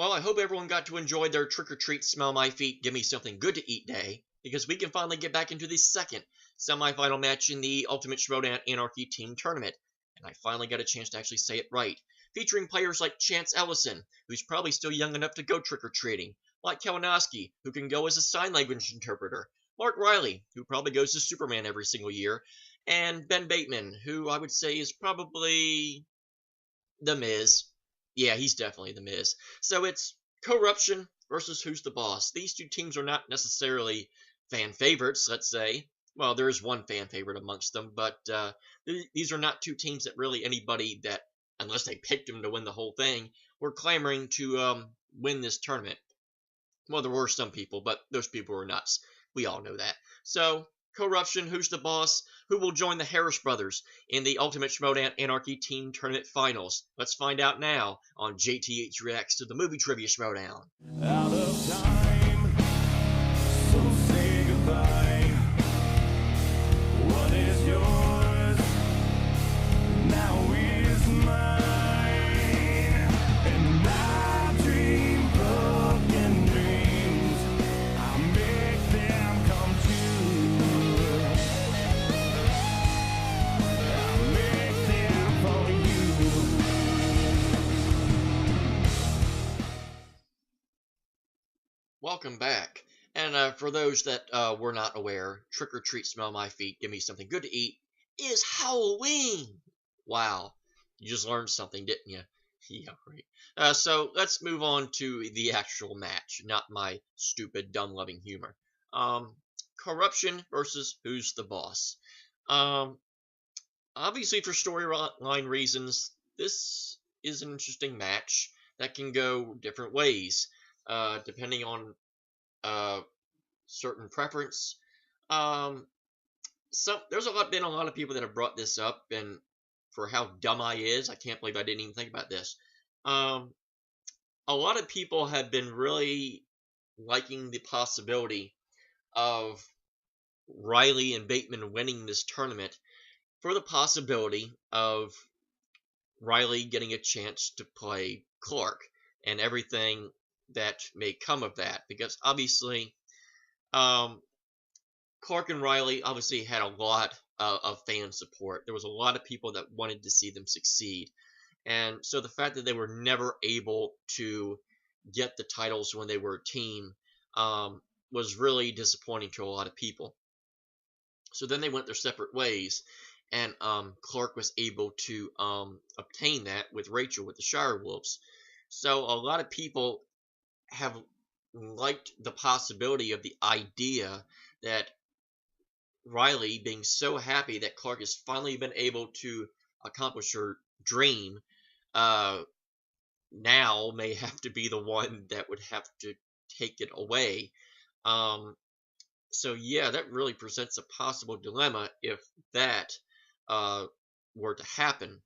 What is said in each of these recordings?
Well, I hope everyone got to enjoy their trick-or-treat, smell my feet, give me something good to eat day, because we can finally get back into the second semi-final match in the Ultimate Schmoedown Anarchy Team Tournament, and I finally got a chance to actually say it right, featuring players like Ellison, who's probably still young enough to go trick-or-treating, like Kalinowski, who can go as a sign language interpreter, Reilly, who probably goes as Superman every single year, and Bateman, who I would say is probably the Miz. Yeah, he's definitely the Miz. So it's KOrupption versus Who's the Boss. These two teams are not necessarily fan favorites, let's say. Well, there is one fan favorite amongst them, but these are not two teams that really anybody that, unless they picked them to win the whole thing, were clamoring to win this tournament. Well, there were some people, but those people were nuts. We all know that. So, KOrupption, Who's the Boss? Who will join the Harris brothers in the Ultimate Schmoedown Anarchy Team Tournament Finals? Let's find out now on JTH Reacts to the Movie Trivia Schmoedown. Out of time, so say goodbye. What is yours now is mine, and I dream broken dreams. I make them come true. I make them for you. Welcome back. And for those that were not aware, Trick or Treat, Smell My Feet, Give Me Something Good to Eat is Halloween. Wow. You just learned something, didn't you? Yeah, right. So let's move on to the actual match, not my stupid, dumb-loving humor. KOrupption versus Who's the Boss. Obviously, for storyline reasons, this is an interesting match that can go different ways, depending on certain preference. There's been a lot of people that have brought this up, and for how dumb I is, I can't believe I didn't even think about this. A lot of people have been really liking the possibility of Reilly and Bateman winning this tournament for the possibility of Reilly getting a chance to play Clark and everything that may come of that, because obviously Clark and Reilly obviously had a lot of fan support. There was a lot of people that wanted to see them succeed, and so the fact that they were never able to get the titles when they were a team was really disappointing to a lot of people. So then they went their separate ways, and Clark was able to obtain that with Rachel with the Shire Wolves. So a lot of people have liked the possibility of the idea that Reilly, being so happy that Clark has finally been able to accomplish her dream, now may have to be the one that would have to take it away. So yeah, that really presents a possible dilemma if that were to happen.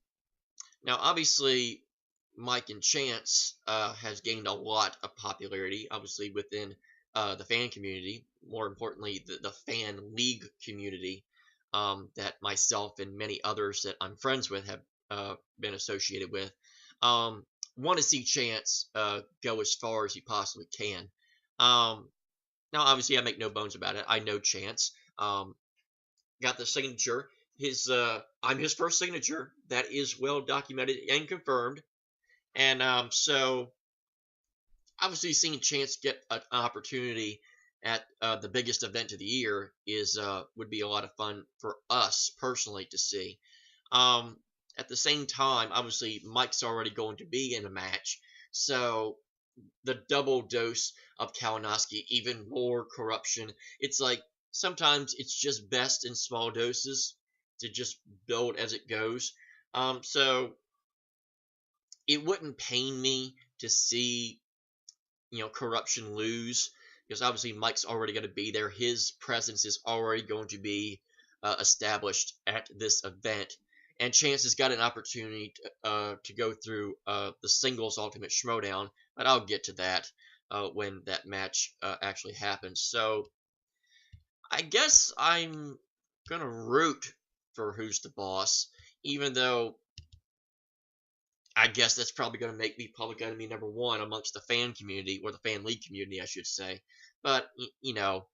Now, obviously, Mike and Chance has gained a lot of popularity, obviously, within the fan community. More importantly, the fan league community that myself and many others that I'm friends with have been associated with. Want to see Chance go as far as he possibly can. Now, obviously, I make no bones about it. I know Chance. Got the signature. I'm his first signature. That is well documented and confirmed. And so, obviously, seeing Chance get an opportunity at the biggest event of the year would be a lot of fun for us personally to see. At the same time, obviously, Mike's already going to be in a match, so the double dose of Kalinowski, even more KOrupption. It's like sometimes it's just best in small doses to just build as it goes. So it wouldn't pain me to see, KOrupption lose, because obviously Mike's already going to be there. His presence is already going to be established at this event, and Chance has got an opportunity to go through the singles Ultimate Schmoedown, but I'll get to that when that match actually happens. So I guess I'm gonna root for Who's the Boss, even though I guess that's probably going to make me public enemy number one amongst the fan community, or the fan league community, I should say. But you know,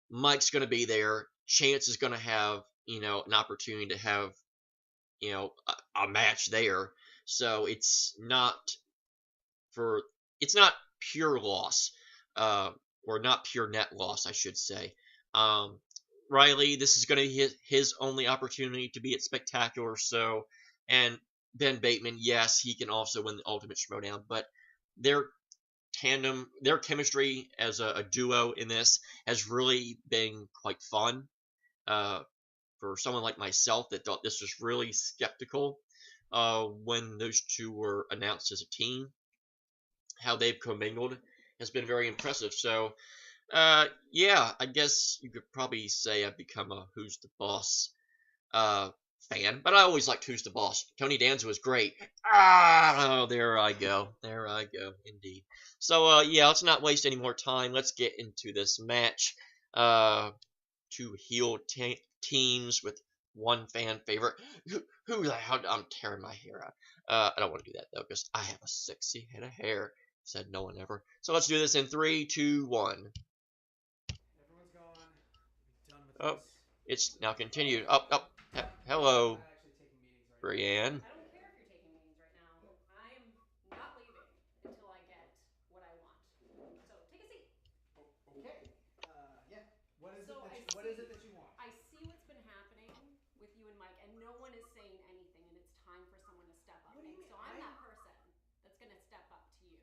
Mike's going to be there. Chance is going to have, you know, an opportunity to have, you know, a match there. So it's not pure loss, or not pure net loss, I should say. Reilly, this is going to be his only opportunity to be at Spectacular. So, and Ben Bateman, yes, he can also win the Ultimate Schmoedown, but their tandem, their chemistry as a duo in this has really been quite fun. For someone like myself that thought this was really skeptical when those two were announced as a team, how they've commingled has been very impressive. So, yeah, I guess you could probably say I've become a Who's the Boss fan, but I always liked Who's the Boss. Tony Danza was great. Oh, there I go. There I go, indeed. So, yeah, let's not waste any more time. Let's get into this match. Two heel teams with one fan favorite. Who the hell? I'm tearing my hair out. I don't want to do that, though, because I have a sexy head of hair. Said no one ever. So let's do this in 3, 2, 1. Everyone's gone. We're done with Oh, this. it's now continued. Up, up. Hello, I'm not actually taking meetings right Brienne. I don't care if you're taking meetings right now. I am not leaving until I get what I want. So take a seat. now. Okay. Yeah. What is So it that you want? I see what's been happening with you and Mike, and no one is saying anything, and it's time for someone to step up. What do you And mean? so I'm that person that's gonna step up to you.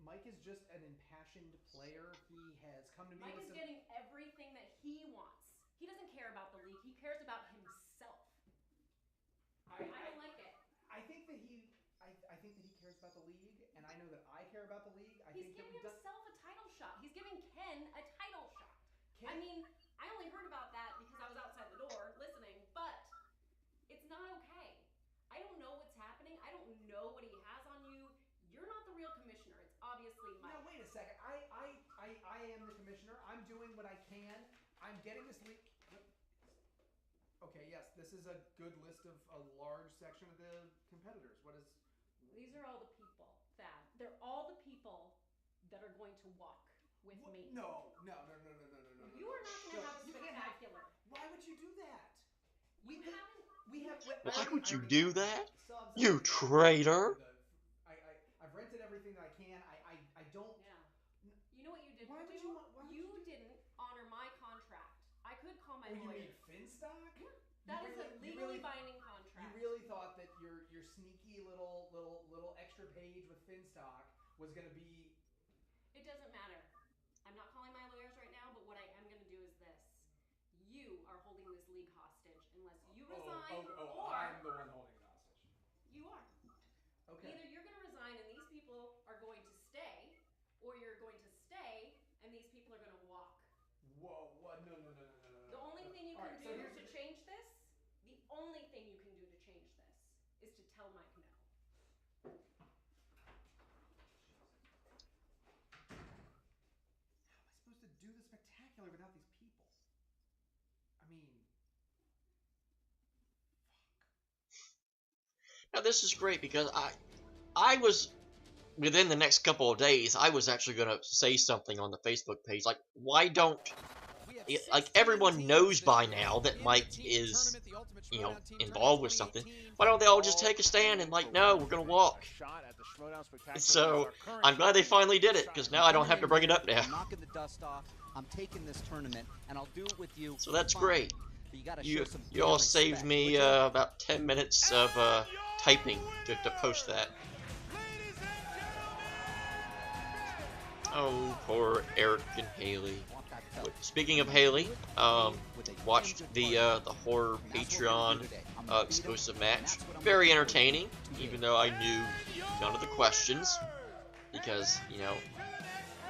Mike is just an impassioned player. He has come to me Mike with is some. getting everything that he wants. He doesn't care about the league. He cares about himself. I don't like it. I think that he cares about the league, and I know that I care about the league. He's giving himself a title shot. He's giving Ken a title shot. I mean, I only heard about that because I was outside the door listening, but it's not okay. I don't know what's happening. I don't know what he has on you. You're not the real commissioner. It's obviously Mike. Now wait a second. I am the commissioner. I'm doing what I can. I'm getting this league. Okay, yes, this is a good list of a large section of the competitors. What is? These are all the people, Thad. They're all the people that are going to walk with me. No. You are not going to have a spectacular. Why would you do that? We haven't. Why would you do that? Subs, You traitor! I've rented everything that I can. I don't. Yeah. You know what you didn't Why would do? you want? Why would You didn't honor my contract. I could call my You lawyer. mean Finstock? Yeah, that is a legally binding contract. You really thought that your sneaky little extra page with Finstock was gonna be? It doesn't matter. I'm not calling my lawyers right now, but what I am going to do is this. You are holding this league hostage unless you resign or I'm the one holding it hostage. you are. Okay. Either you're going to resign and these people are going to stay, or you're going to stay and these people are going to walk. Whoa! What? No. The only thing you can do to change this, the only thing you can do to change this is to tell Mike no. How am I supposed to do the spectacular without these people? I mean, Now this is great because I was, within the next couple of days, I was actually going to say something on the Facebook page, like, why don't, like, everyone knows by now that Mike is, you know, involved with something. Why don't they all just take a stand and, like, no, we're going to walk. So, I'm glad they finally did it, because now I don't have to bring it up now. I'm knocking the dust off. I'm taking this tournament, and I'll do it with you. So that's fine. great. But you gotta You show some all damn saved respect. me about 10 minutes of typing to post that. Oh, poor Eric and Haley. Speaking of Haley, watched the horror Patreon exclusive match. Very entertaining, even though I knew none of the questions, because, you know,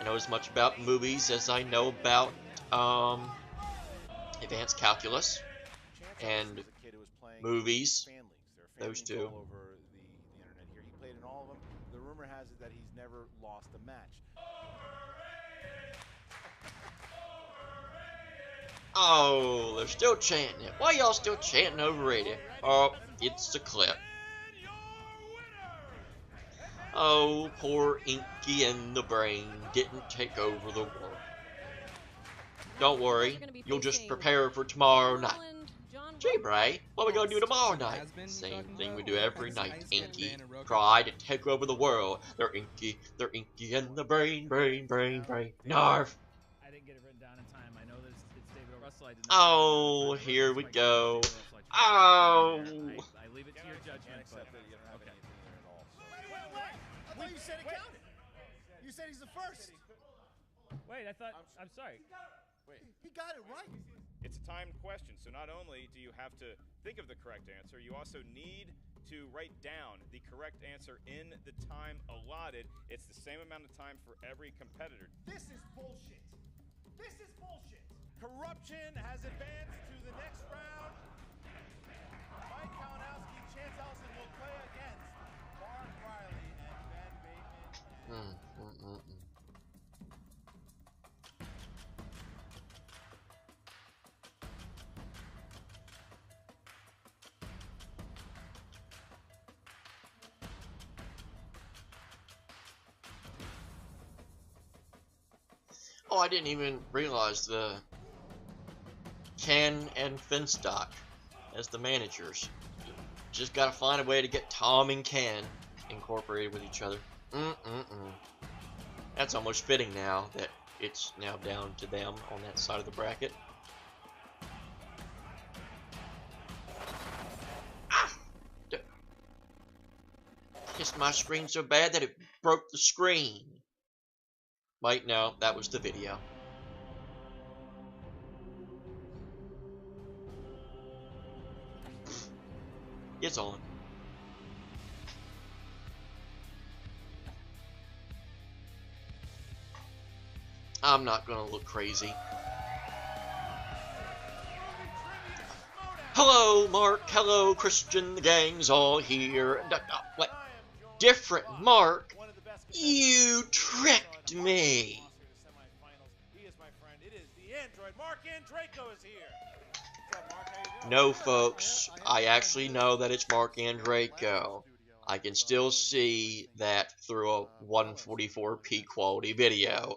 I know as much about movies as I know about advanced calculus and movies. Those two. All over the internet here. He played in all of them. The rumor has it that he's never lost a match. Oh, they're still chanting it. Why y'all still chanting overrated? Oh, it's the clip. Oh, poor Inky and the Brain didn't take over the world. Don't worry, you'll just prepare for tomorrow night. Gee, Bray, what are we gonna do tomorrow night? Same thing we do every night, Inky. Try to take over the world. They're Inky and the Brain. Narf! I didn't get it written down in time. I know that it's David O. Russell. I did not Oh, here we go. Oh! I leave it to your judgment, but okay. Wait. I thought you said it counted. You said he's the first. Wait, I thought. I'm sorry. Wait. He got it right. It's a timed question, so not only do you have to think of the correct answer, you also need to write down the correct answer in the time allotted. It's the same amount of time for every competitor. This is bullshit. KOrupption has advanced to the next round. Mike Kalinowski, Chance Ellison will play against Mark Reilly and Ben Bateman. Oh, I didn't even realize the Ken and Finstock as the managers. Just gotta find a way to get Tom and Ken incorporated with each other. That's almost fitting now that it's now down to them on that side of the bracket. Ah! Kissed my screen so bad that it broke the screen. Wait, no, that was the video. It's on. I'm not gonna look crazy. Hello, Mark. Hello, Christian. The gang's all here. What? Different Mark? You tricked me. He is my friend. It is the android. Mark Andraco is here. What's up, Mark? How you doing? No, folks. I actually know that it's Mark Andraco. I can still see that through a 144p quality video.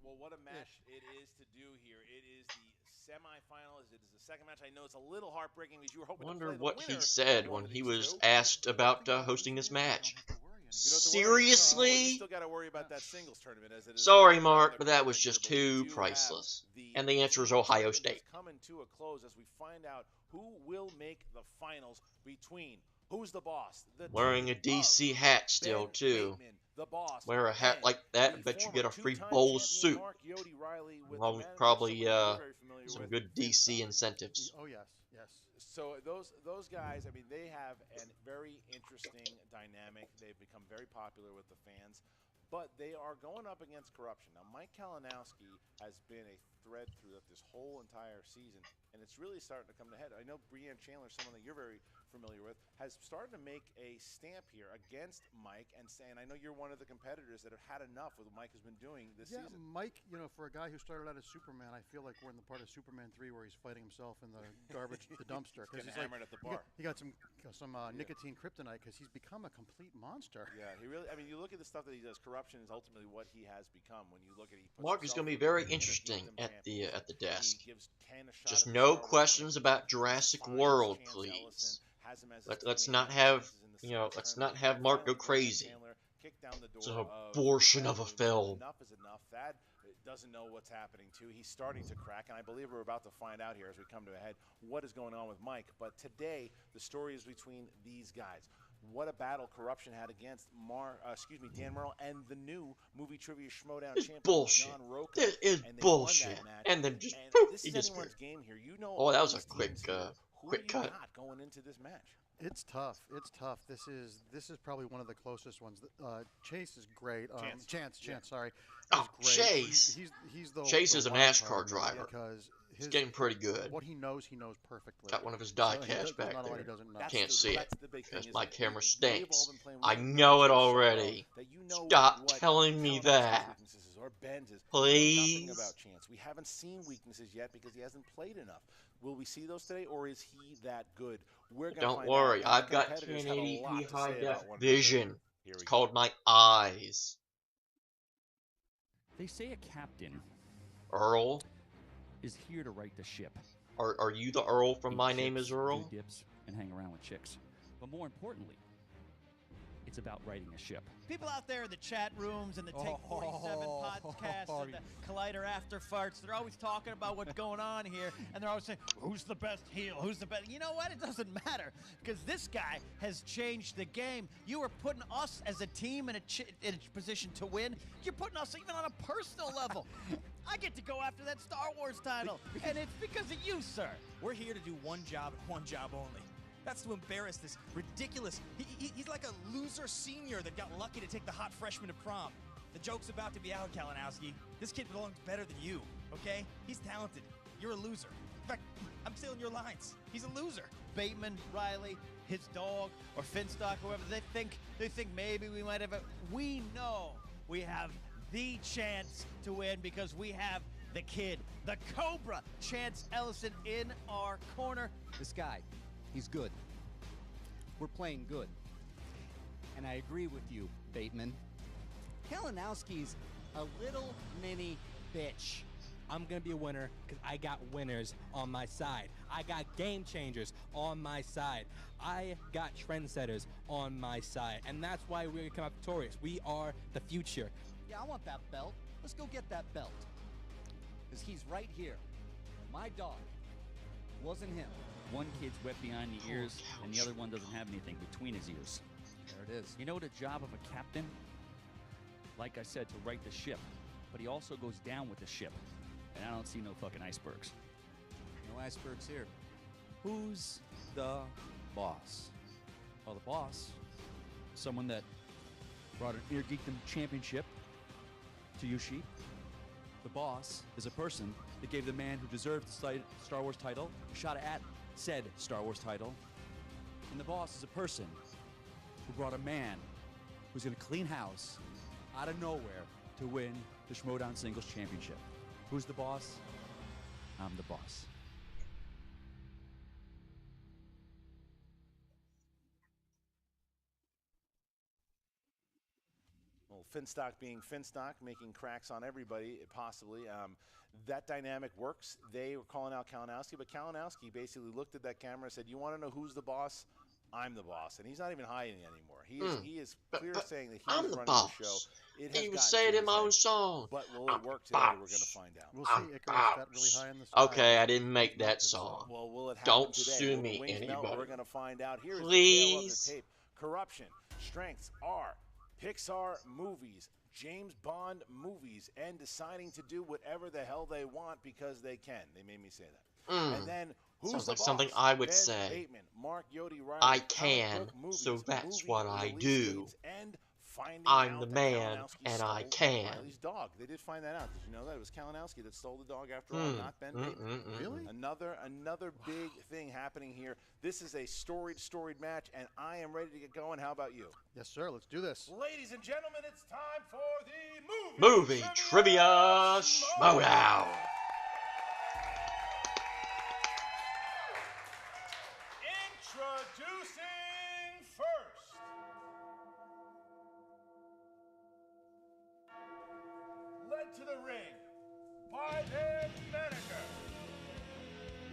Well, what a match it is to do here. It is the semifinals. It is the second match. I know it's a little heartbreaking because you were hoping to Wonder play the what winner he said of one when of he these was two. asked about hosting this match. You don't have to worry. You Seriously? still got to worry about that singles tournament as it is. Sorry, Mark, but that was just too priceless. And the answer is Ohio State. Coming to a close as we find out who will make the finals between who's the boss. The Wearing a team DC of hat still, Ben too. Bateman, the boss, Wear a hat and like that, I the bet you former get a free two-time bowl champion suit. Mark Yodi Reilly with Along the with manager, probably someone you're very familiar some with, good Vince DC Stock. incentives. Oh yes. So those guys, I mean, they have a very interesting dynamic. They've become very popular with the fans, but they are going up against KOrupption. Now, Mike Kalinowski has been a thread throughout this whole entire season, and it's really starting to come to head. I know Breanne Chandler, someone that you're very familiar with, has started to make a stamp here against Mike and saying, I know you're one of the competitors that have had enough with what Mike has been doing this season. Mike, you know, for a guy who started out as Superman, I feel like we're in the part of Superman 3 where he's fighting himself in the garbage, the dumpster. Getting He's hammered at the bar. He got some nicotine kryptonite because he's become a complete monster. Yeah, he really. I mean, you look at the stuff that he does. KOrupption is ultimately what he has become. When you look at Mark is going to be very interesting at the desk. He gives Ken a shot Just at no the Star questions Wars about Jurassic finals. World, Chance please. Ellison has him as his Let's teammate. not Chance have, Ellison is in the you know, second let's tournament. not have Mark go Breanne crazy. Chandler kicked down the It's door an of abortion of a Thad. film. Enough is enough. Thad doesn't know what's happening too. He's starting to crack, and I believe we're about to find out here as we come to a head what is going on with Mike. But today, the story is between these guys. What a battle KOrupption had against Dan Merle and the new movie trivia Schmoedown It's champion bullshit. John Roca. This is And they won that bullshit. match. And then just And poof, this he is disappeared. anyone's game here. You know. Oh, all that was a these quick, teams here. Who quick do you cut. got going into this match? It's tough. This is probably one of the closest ones. Chase is great. Chance. Sorry. Oh, is great. Chase. He's the Chase the is a wild NASCAR card driver. because He's getting pretty good. What he knows perfectly. Got one of his So die he casts does- back not a lot there. he doesn't know. Can't see it That's the big thing, because is my that camera we've all stinks. been playing I with know it so well already. that you know Stop what telling me Kalinowski's that. weaknesses is, or Ben's is. Please. Nothing about Chance. We haven't seen weaknesses yet because he hasn't played enough. Will we see those today, or is he that good? We're gonna Don't find worry, out. And I've the got competitors have a lot 1080p to high say def about one another. vision. Here It's we go. called My Eyes. They say a captain Earl? is here to right the ship. Are you the Earl from Eat My Name chips, is Earl? do dips, and hang around with chicks. But more importantly, it's about righting a ship. People out there in the chat rooms and the Take 47 podcasts and the Collider After Farts, they're always talking about what's going on here, and they're always saying, who's the best heel? Who's the best? You know what? It doesn't matter, because this guy has changed the game. You are putting us as a team in a position to win. You're putting us even on a personal level. I get to go after that Star Wars title, and it's because of you, sir. We're here to do one job and one job only. That's to embarrass this ridiculous... He's like a loser senior that got lucky to take the hot freshman to prom. The joke's about to be out, Kalinowski. This kid belongs better than you, okay? He's talented. You're a loser. In fact, I'm stealing your lines. He's a loser. Bateman, Reilly, his dog, or Finstock, whoever, they think maybe we might have we know we have the chance to win because we have the kid, the Cobra, Chance Ellison in our corner. This guy, he's good. We're playing good. And I agree with you, Bateman. Kalinowski's a little mini bitch. I'm gonna be a winner because I got winners on my side. I got game changers on my side. I got trendsetters on my side. And that's why we're gonna come out victorious. We are the future. Yeah, I want that belt. Let's go get that belt. Because he's right here. My dog. Wasn't him. One kid's wet behind the ears, and the other one doesn't have anything between his ears. There it is. You know the job of a captain? Like I said, to right the ship. But he also goes down with the ship. And I don't see no fucking icebergs. No icebergs here. Who's the boss? Well, the boss, someone that brought an Ear Geekdom championship to you sheep. The boss is a person that gave the man who deserved the Star Wars title a shot at said Star Wars title. And the boss is a person who brought a man who's going to clean house out of nowhere to win the Schmoedown Singles Championship. Who's the boss? I'm the boss. Well, Finstock being Finstock, making cracks on everybody, possibly. That dynamic works. They were calling out Kalinowski, but Kalinowski basically looked at that camera and said, you want to know who's the boss? I'm the boss. And he's not even hiding anymore. He is clear saying that he's I'm the running boss. the show. It I has even gotten say it to in my his own head. song. But will I'm it work the today? boss. We're going to find out. We'll see Icarus that really high in the sky. Okay, I didn't make that song. Well, will it happen Don't today? sue Will the me, wings melt? anybody. We're going to find out. Here is Please. the tale of the tape. Corruption. Strengths are Pixar movies, James Bond movies, and deciding to do whatever the hell they want because they can. They made me say that. And then who's Sounds the like boss? something I would Ben say. Bateman, Mark Yodi Riley, I comic can, book movies, so that's movie what I release do. dates, and finding I'm out the that man, Kalinowski and I stole can. Riley's dog. They did find that out. Did you know that? It was Kalinowski that stole the dog after all, not Ben Bateman. Really? Another big thing happening here. This is a storied match, and I am ready to get going. How about you? Yes, sir. Let's do this. Ladies and gentlemen, it's time for the Movie Trivia Schmoedown. Introducing first. Led to the ring by their manager.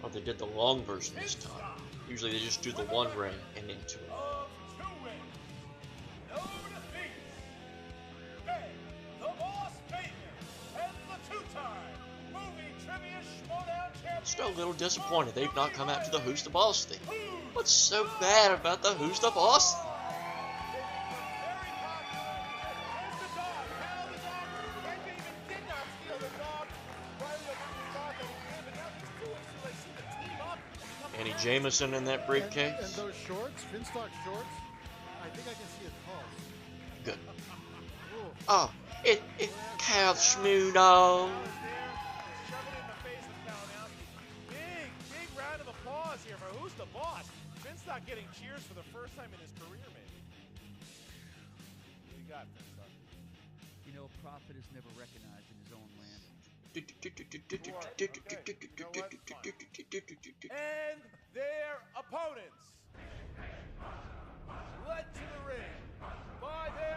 Oh, they did the long version this time. Usually they just do the one ring and then two. Of two rings. No defeats. Ben, the Boss Bateman, and the two-time movie trivia Schmoedown champion. Still a little disappointed they've not come out to the Who's the Boss thing. What's so bad about the Who's the Boss? Annie Jameson in that briefcase. And those shorts, Finstock shorts, I think I can see his pulse. Good. Oh, it's Cal Schmoedown. Big round of applause here for Who's the Boss. Finstock getting cheers for the first time in his career, maybe. What do you got, Finstock? You know, a prophet is never recognized in his own land. And their opponents, led to the ring by their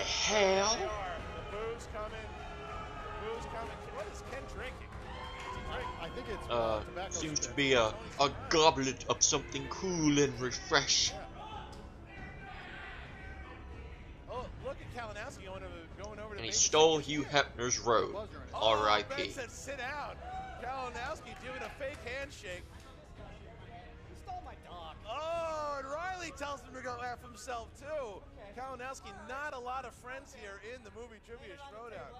hell? They are. The booze coming. The booze coming. What is Ken drinking? Is he drinking? I think it's tobacco Seems to spit. be a goblet of something cool and refresh. Yeah. Oh, look at Kalinowski going over to And he Bateman. stole Hugh Hefner's robe. Oh, R.I.P. Ben said sit down. Kalinowski doing a fake handshake. You stole my dog. Oh, and Reilly tells him to go F himself too. Kalinowski, not a lot of friends here in the movie Trivia Schmoedown.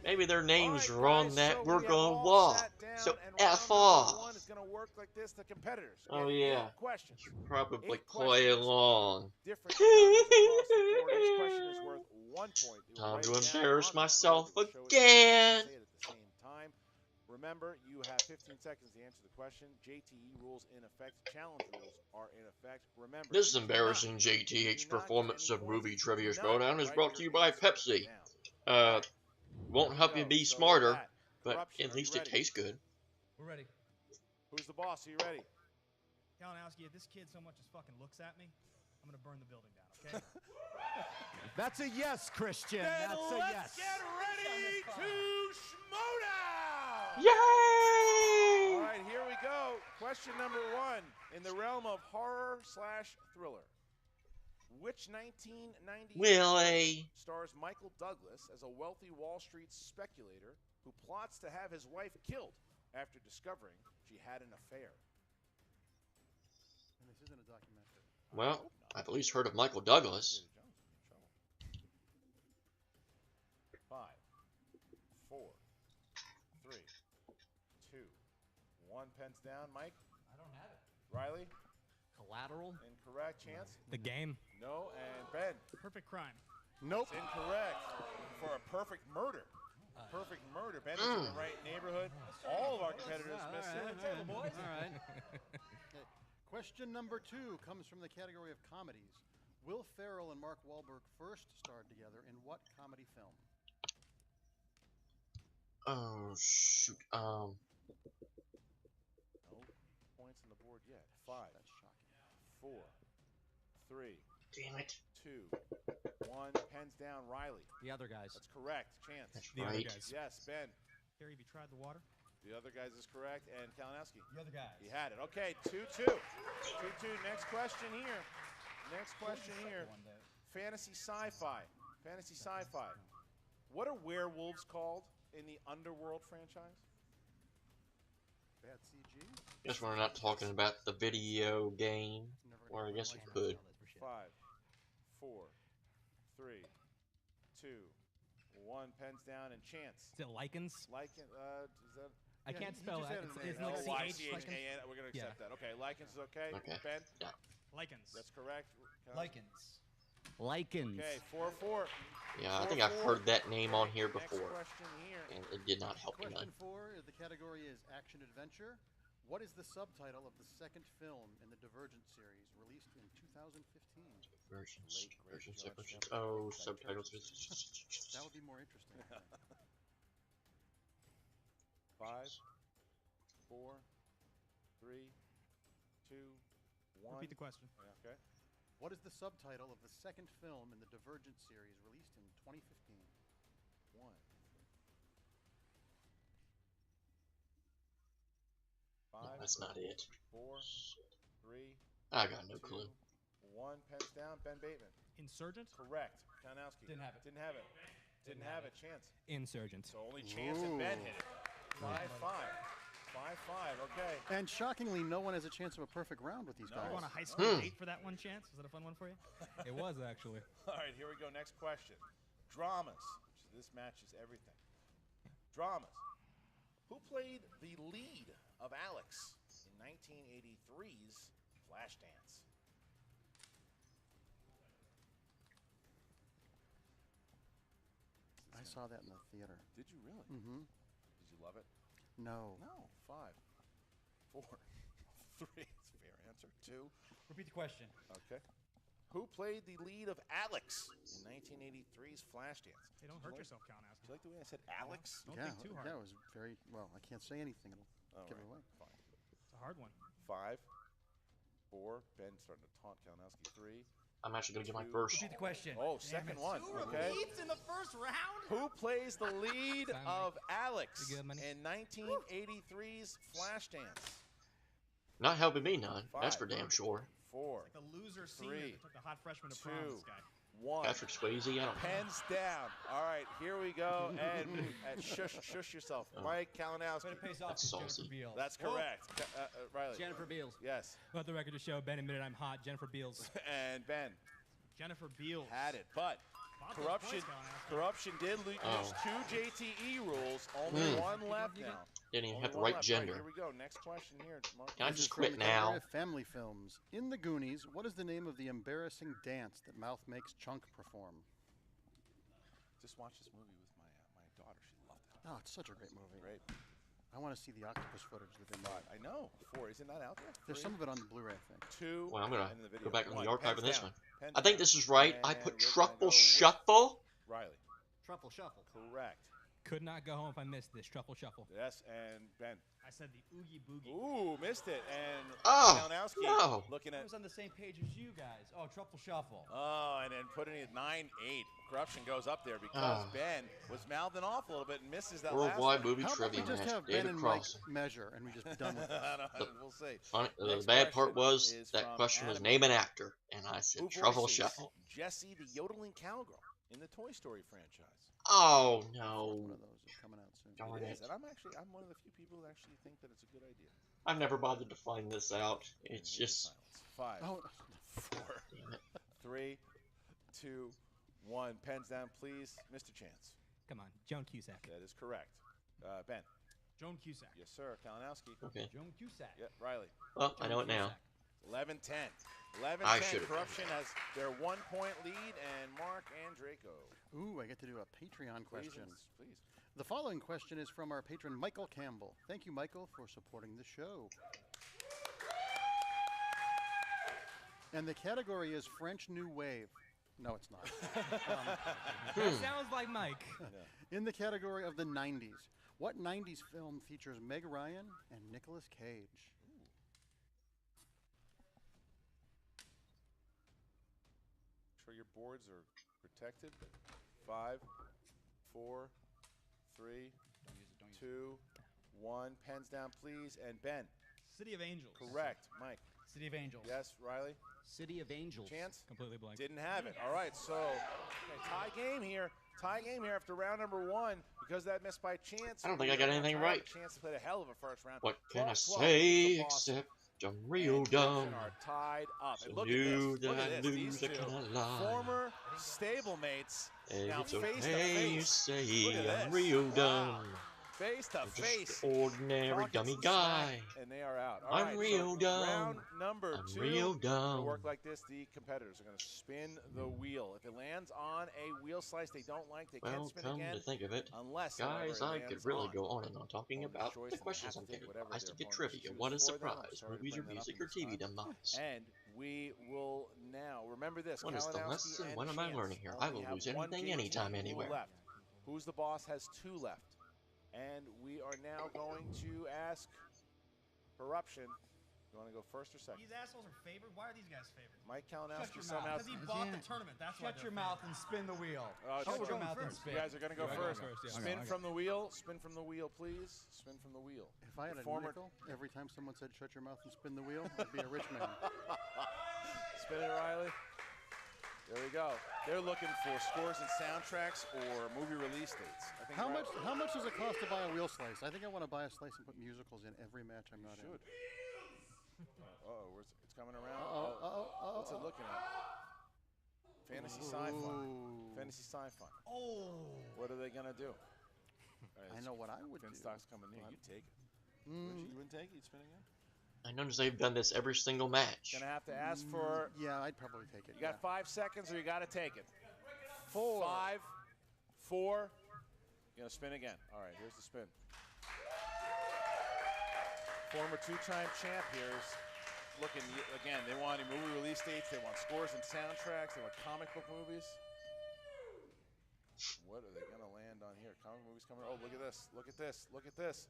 Maybe their names All are right, on guys, that. so We're we have gonna all walk. sat down, So and F round number off. one is gonna work like this. The competitors. Oh get yeah. 8 questions. Probably 8 play questions, along. Different genres across the board. Each question is worth 1 point. You will Time write to it down embarrass on the myself board. It will show it again. and say it at the same time. Remember, you have 15 seconds to answer the question. JTE rules in effect. Challenge rules are in effect. Remember, This you embarrassing do JTH not performance get any of points Movie if you Trivia do not Schmoedown is write brought to your you by answer Pepsi. down. Won't help you be smarter, but KOrupption, at are you least it ready? tastes good. We're ready. Who's the boss? Are you ready? Kalinowski, if this kid so much as fucking looks at me, I'm gonna burn the building down, okay? That's a yes, Christian. Then That's a let's yes. get ready to Schmoedown! Yay! All right, here we go. Question number 1 in the realm of horror/thriller. Which 1998 Willie stars Michael Douglas as a wealthy Wall Street speculator who plots to have his wife killed after discovering she had an affair? And this isn't a documentary. Well, I've at least heard of Michael Douglas. 5, 4, 3, 2, 1. Pens down. Mike? I don't have it. Riley? Collateral? Incorrect. Chance? The game? No. And Ben? Perfect crime. Nope. It's incorrect. For a perfect murder. Perfect murder. Ben is in the right neighborhood. All of our competitors missed it. All right. Okay. Question number 2 comes from the category of comedies. Will Ferrell and Mark Wahlberg first starred together in what comedy film? Oh shoot. No points on the board yet. 5, That's shocking. 4, 3, Damn it. 2, 1. Pens down. Riley. The other guys. That's correct. Chance. That's The other right. guys. Yes. Ben. Harry, have you tried the water? The other guys is correct. And Kalinowski. The other guys. He had it. Okay. 2-2. 2-2. Next question here. Next question here. Fantasy sci-fi. Fantasy sci-fi. What are werewolves called in the Underworld franchise? Bad CG? Guess we're not talking about the video game. Or I guess we could. 5, 4, 3, 2, 1. Pens down and Chance. Is it lichens? Lichen, is that? I Yeah, can't he spell just that. had It's, it it's right. like CH. Y-C-H-A-N. We're going to accept that. Okay, lichens is okay. Okay. Ben? Yeah. Lichens. That's correct. Lichens. Lichens. Okay, 4-4. Yeah, I think I've heard that name on here Next before. question here. And it did not help me Question none. 4 is the category is action adventure. What is the subtitle of the second film in the Divergent series released in 2015? Versions. Oh, subtitles. That would be more interesting. I think. 5, 4, 3, 2, 1. Repeat the question. Okay. What is the subtitle of the second film in the Divergent series released in 2015? 1. 5. No, that's not it. 4, 3. I got no 2, clue. 1. Pens down. Ben Bateman. Insurgent? Correct. Kalinowski. Didn't have it. Didn't have it. Didn't have it. Chance. Insurgent. So only Chance and Ben hit it. 5-5. 5-5. Okay. And shockingly, no one has a chance of a perfect round with these No. guys. You want a high school date for that one, Chance? Was that a fun one for you? It was, actually. All right, here we go. Next question. Dramas. This matches everything. Dramas. Who played the lead of Alex in 1983's Flashdance? I saw that in the theater. Did you really? Mm-hmm. Did you love it? No. No. 5, 4, 3. It's a fair answer. 2. Repeat the question. Okay. Who played the lead of Alex in 1983's Flashdance? Hey, don't hurt yourself, Kalinowski. Do you like the way I said Alex? Don't Yeah, think too hard. yeah, it was very well. I can't say anything; it'll give it away. Fine. It's a hard one. 5, 4. Ben starting to taunt Kalinowski. 3, I'm actually gonna get my first. Repeat the question. Oh, second one. Two Okay. repeats in the first round? Who plays the lead of Alex You good, money? in 1983's Flashdance? Not helping me none. That's for 5, damn sure. 4, The loser senior 3, that took the hot freshman to prom, 2, this guy. 1. Patrick Swayze. I don't know. Pens down. All right, here we go. And shush yourself. Mike Kalinowski. But it pays off That's because saucy. Jennifer Beals. That's correct. Reilly. Jennifer Beals. Yes. Let the record to show, Ben admitted I'm hot. Jennifer Beals. And Ben Jennifer Beals. had it, but Bought those Corruption points, Kalinowski. Corruption did use 2 JTE rules. Only one left now. Didn't even Only have the one right left. gender. Here we go. Next question here. Mark. Can I This is just from quit the category now? of Family films. In The Goonies, what is the name of the embarrassing dance that Mouth makes Chunk perform? Just watched this movie with my daughter. She loved it. Oh, it's such a great movie. Great. I want to see the octopus footage that they made. I know. 4. Is it not out there? There's 3, some of it on the Blu-ray, I think. 2. Well, I'm gonna and in the video. go back on 1. the archive Pens of this down. one. Pens I think down. this is right. I And put we're gonna Truffle go with Shuffle. Riley. Truffle Shuffle. Correct. Could not go home if I missed this. Truffle Shuffle. Yes, and Ben. I said the Oogie Boogie. Ooh, missed it. And Oh, Kalinowski no. looking I at. was on the same page as you guys. Oh, Truffle Shuffle. Oh, and then putting it 9-8. Corruption goes up there because Ah. Ben was mouthing off a little bit and misses that Worldwide last one. movie How about trivia we just match. have Ben David and Mike Cross. measure and we just be done with this? I don't know, we'll see. Funny, the Next bad part question was is that from question was Adam. name an actor, and I said Who Truffle voices Shuffle. Jessie the yodeling cowgirl in the Toy Story franchise? Oh One no! of those is coming out soon. Darn It it! is, and I'm one of the few people that actually think that it's a good idea. I've never bothered to find this out. It's Here's just silence. 5, Oh, 4, damn it. 3, 2, 1. Pens down, please. Mr. Chance. Come on. Joan Cusack. That is correct. Ben. Joan Cusack. Yes, sir. Kalinowski. Okay. Joan Cusack. Yeah, Riley. Well, I know it now. 11-10. I 11-10. should've. Corruption has their 1-point lead, and Mark and Draco. ooh, I get to do a Patreon question. Please. The following question is from our patron, Michael Campbell. Thank you, Michael, for supporting the show. And the category is French New Wave. No, it's not. That sounds like Mike. In the category of the 90s, what 90s film features Meg Ryan and Nicolas Cage? Sure your boards are protected. 5, 4, 3, 2, 1. Pens down, please. And Ben. City of Angels. Correct. Mike. City of Angels. Yes, Riley. City of Angels. Chance. Completely blank. Didn't have it. All right, so tie game here. Tie game here after round number 1 because that missed by Chance. I don't think I got anything right. Chance played a hell of a first round. What can I 12-12. say The boss except I'm real and dumb? Corruption are tied up. So And look you at this. Look that I at this. lose, These I two cannot lie. former stablemates Hey, now it's face to okay, you face. say Look at I'm this. real Wow. dumb. Face to I'm face. just an ordinary Talking dummy some guy. smack, and they are out. All I'm right, real so dumb. Round number I'm 2. real It'll dumb. work like this. The competitors are going to spin the wheel. If it lands on a wheel slice they don't like, they can Well, spin come again. to think of it, Unless, guys, however, I it could lands really on go on and on talking opponent's about choice, the and they questions have I'm to take getting. whatever I still their get opponents trivia. choose What a for them. I'm surprise. sorry to Movies or bring that up music in or this TV time. demise. And we will now remember this. What is the Kalinowski lesson? and What am I Chance learning here? I only will have lose one anything, JTE anytime, rule anywhere. left. Who's the boss has 2 left. And we are now going to ask Corruption. You want to go first or second? These assholes are favored? Why are these guys favored? Mike Kalinowski your somehow. Because he bought the tournament. That's why Shut they're your mouth and spin the wheel. Shut Shut your mouth and spin. You guys are going to go Yeah, first. yeah. Spin from the wheel. Spin from the wheel, please. Spin from the wheel. If I had a Former- nickel every time someone said shut your mouth and spin the wheel, I'd be a rich man. Spin it, Reilly. There we go. They're looking for scores and soundtracks or movie release dates. I think How much does it cost to buy a wheel slice? I think I want to buy a slice and put musicals in every match I'm not in. Should. Uh-oh, it's coming around. Uh-oh. What's it looking at? Fantasy sci-fi. Ooh. Fantasy sci-fi. Oh. What are they gonna do? I know what I would do. Finstock's coming near. You take it. Mm, You wouldn't take it? You'd spin again? I notice they've done this every single match. Gonna have to ask for. yeah, I'd probably take it. You got 5 seconds, or you got to take it. 4. 5, 4. You're gonna spin again. All right, here's the spin. Former 2-time champ here is looking again. They want movie release dates. They want scores and soundtracks. They want comic book movies. What are they gonna land on here? Comic movies coming. Oh, look at this! Look at this! Look at this!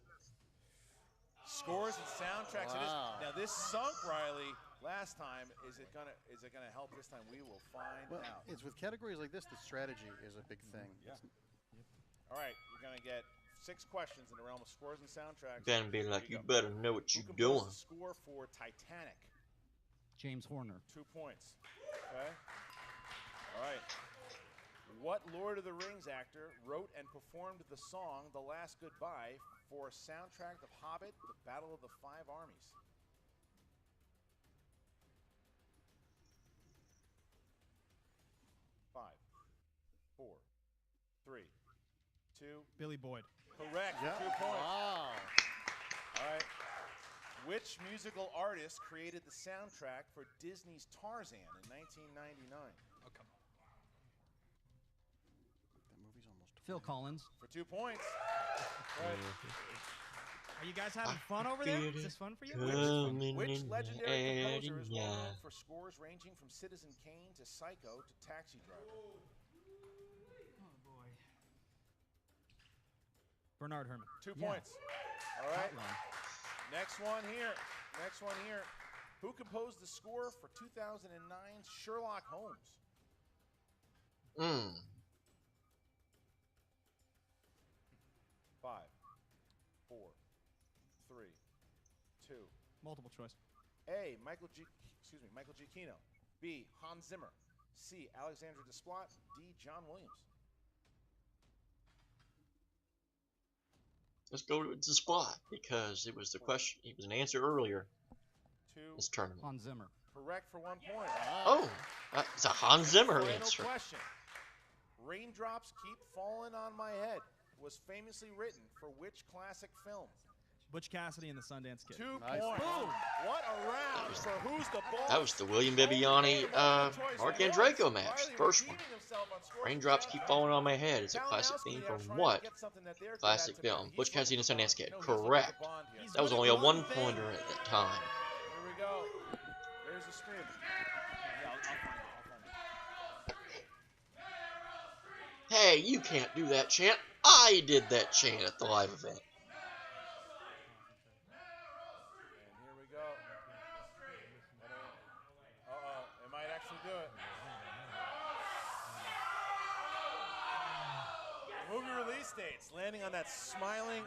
Scores and soundtracks. Wow. Now this sunk, Reilly. last time. Is it gonna help this time? We will find out. It's with categories like this, the strategy is a big thing. Yeah. All right, you're gonna get 6 questions in the realm of scores and soundtracks. Gonna be like, you better know what you're Who doing. composed the score for Titanic? James Horner. 2 points. Okay. All right. What Lord of the Rings actor wrote and performed the song "The Last Goodbye" for a soundtrack of Hobbit: The Battle of the Five Armies? Five, 4, 3, 2. Billy Boyd. Correct. Yeah. 2 points. Wow. All right. Which musical artist created the soundtrack for Disney's Tarzan in 1999? Oh, come on. That movie's almost Phil Collins. For 2 points. Right. Are you guys having fun over there? Is this fun for you? Which legendary composer is well known for scores ranging from Citizen Kane to Psycho to Taxi Driver? Oh boy. Bernard Herrmann. 2 points. All right. That one. Next one here. Next one here. Who composed the score for 2009's Sherlock Holmes? 5, 4, 3, 2. Multiple choice. A. Michael G. Giacchino. B. Hans Zimmer. C. Alexandre Desplat. D. John Williams. Let's go to the spot because it was the question. It was an answer earlier. 2. This tournament. Hans Zimmer. Correct for 1 point. Oh, it's a Hans Zimmer Final answer. question. Raindrops Keep Falling on My Head was famously written for which classic film? Butch Cassidy and the Sundance Kid. 2 Nice. points. Boom. What a round for Who's the Boss? That was the William Bibiani, Mark Andreyko match. First one. Raindrops Keep Falling on My Head. It's a classic theme from what classic film? Butch Cassidy and the Sundance Kid. Correct. That was only a 1-pointer at that time. Here we go. There's the screen. Hey, you can't do that chant. I did that chant at the live event. And here we go. Uh-oh, it might actually do it. Movie release dates landing on that smiling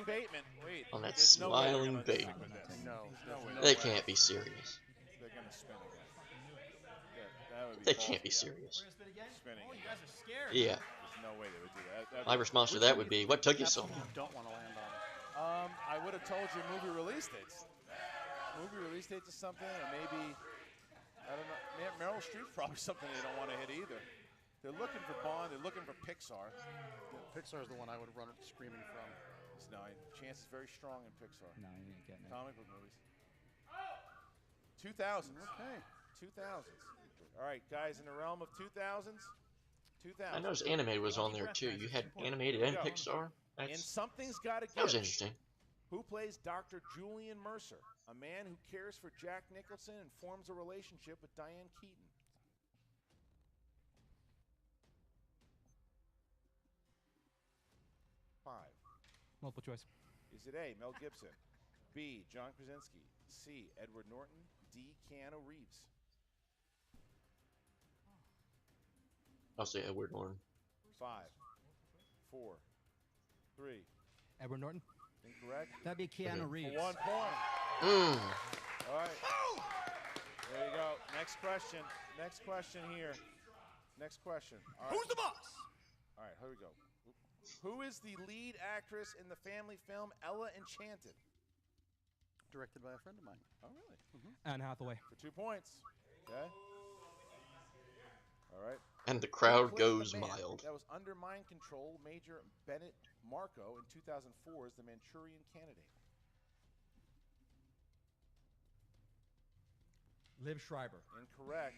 Bateman. Wait, On that there's no way they're smiling gonna Bateman. stick with this. No, no way. They can't be serious. They're gonna spin again. That would be They balls can't be to the serious. Spinning. Oh, you guys are scared. Yeah. There's no way they would do that. My response to that would be, what took you so long? You don't want to land on it. I would have told you movie release dates. Movie release dates is something, or maybe, I don't know, Meryl Streep's probably something they don't want to hit either. They're looking for Bond, they're looking for Pixar. Yeah, Pixar's the one I would run screaming from. No, Chance is very strong in Pixar. No, you ain't getting it. Comic book movies. 2000s. Okay. 2000s. All right, guys, in the realm of 2000s. I noticed animated was on there too. You had animated and Pixar. And Something's Gotta Give. That was interesting. Who plays Dr. Julian Mercer, a man who cares for Jack Nicholson and forms a relationship with Diane Keaton? Five. Multiple choice. Is it A, Mel Gibson, B, John Krasinski, C, Edward Norton, D, Keanu Reeves? I'll say Edward Norton. 5, 4, 3. Edward Norton. Incorrect. That'd be Keanu Reeves. For 1 point. Mm. All right. There you go. Next question. Next question here. Next question. All right. Who's the boss? All right, here we go. Who is the lead actress in the family film Ella Enchanted? Directed by a friend of mine. Oh, really? Anne Hathaway. For 2 points. Okay. All right. And the crowd Who played goes the man mild. That was under mind control, Major Bennett Marco in 2004 as the Manchurian Candidate. Liv Schreiber. Incorrect.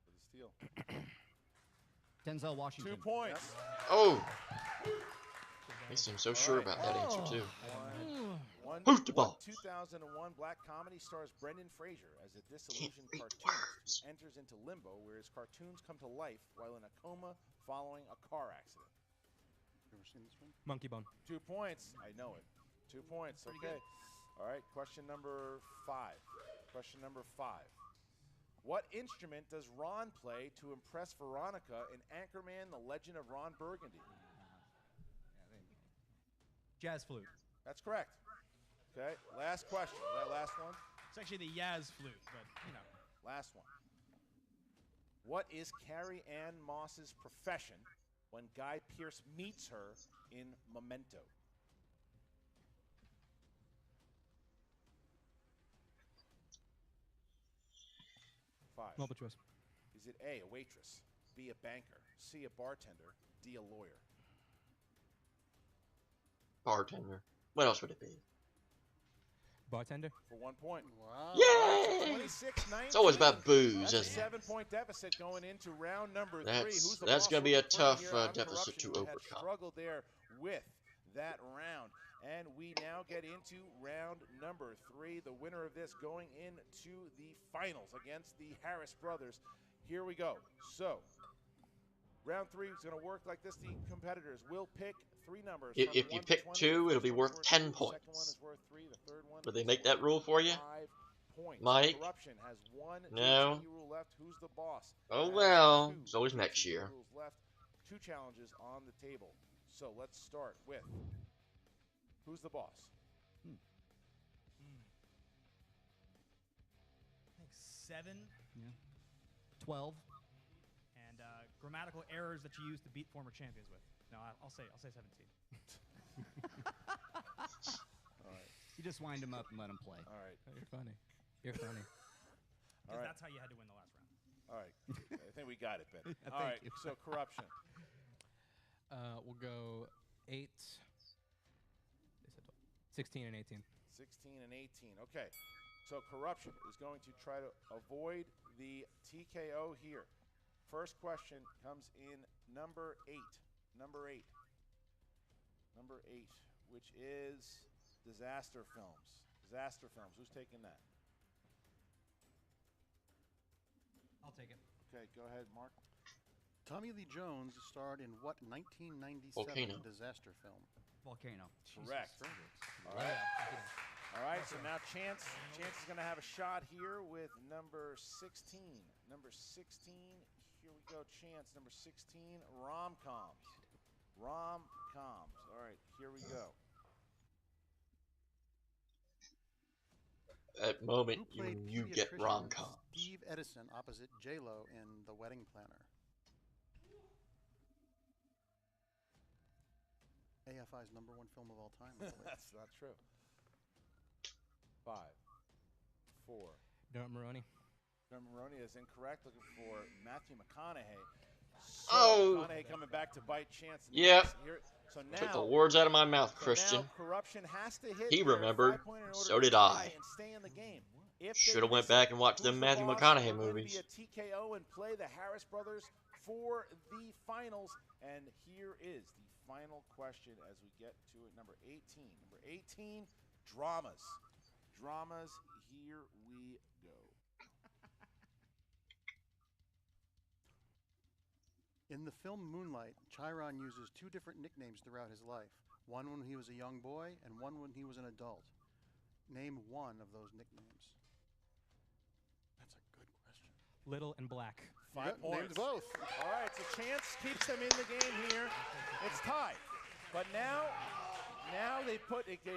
For the steal. Denzel Washington. 2 points. Oh! They seem so sure about that answer too. Who's the boss? 2001 black comedy stars Brendan Fraser as a disillusioned cartoonist who enters into limbo where his cartoons come to life while in a coma following a car accident. You ever seen this one? Monkey Bone. 2 points. I know it. 2 points. Okay. All right, question number 5. Question number 5. What instrument does Ron play to impress Veronica in Anchorman: The Legend of Ron Burgundy? Jazz flute. That's correct. Okay, last question. That last one? It's actually the Yaz flute, but, you know. Last one. What is Carrie Ann Moss's profession when Guy Pearce meets her in Memento? Five. Multiple choice. Is it A, a waitress, B, a banker, C, a bartender, D, a lawyer? Bartender. What else would it be? Bartender. For 1 point. Wow. Yay! 26-19. It's always about booze, That's a isn't it? 7-point deficit going into round number 3. That's- Who's the that's boss gonna be a over front tough, here on deficit Korruption? to We had overcome. struggled there with that round. And we now get into round number 3. The winner of this going into the finals against the Harris brothers. Here we go. So, round 3 is going to work like this. The competitors will pick 3 numbers. If you 1 to pick 20. 2, The it'll be first worth one's 10 2, the points. second one is worth 3, the third one Did they is make that worth rule for you? 5 points. Mike? Korruption has 1 No. JTH rule left. Who's the boss? Oh Has well, 2 it's always next JTH year. rules left. 2 challenges on the table. So let's start with who's the boss? I think 7. Yeah. 12. And grammatical errors that you use to beat former champions with. No, I'll say 17. All right. You just wind him up and let him play. All right. You're funny. You're funny. All right. That's how you had to win the last round. All right. I think we got it, Ben. Yeah, All right. thank you. So Korruption. We'll go 8. 16 and 18. 16 and 18. Okay. So Korruption is going to try to avoid the TKO here. First question comes in number 8. Number 8. Number 8, which is disaster films. Disaster films. Who's taking that? I'll take it. Okay, go ahead, Mark. Tommy Lee Jones starred in what 1997 Volcano. disaster film? Volcano. Correct. Jesus. All right. All right, so now Chance is going to have a shot here with number 16. Number 16, here we go, Chance. Number 16, rom-coms. Rom-coms. All right, here we go. At moment, Who played you get pediatrician rom-coms. Steve Edison opposite J-Lo in The Wedding Planner? AFI's #1 film of all time. I believe. That's not true. 5, 4. Dermot Mulroney. Dermot Mulroney is incorrect. Looking for Matthew McConaughey. So Oh. McConaughey coming back to bite Chance. Yep. Here. So now, Took the words out of my mouth, so Christian. now Korruption has to hit He their remembered. 5-pointer in order So to did tie I. and stay in the game. If they Should have went miss it, back and watched who's them the Matthew boss McConaughey will then movies. Be a TKO and play the Harris brothers for the finals. And here is the final question as we get to it. Number 18. Number 18, dramas. Dramas. Here we go. In the film Moonlight, Chiron uses 2 different nicknames throughout his life. One when he was a young boy and one when he was an adult. Name one of those nicknames. That's a good question. Little and Black. 5 points. Named both. All right, so Chance keeps them in the game here. It's tied. But now they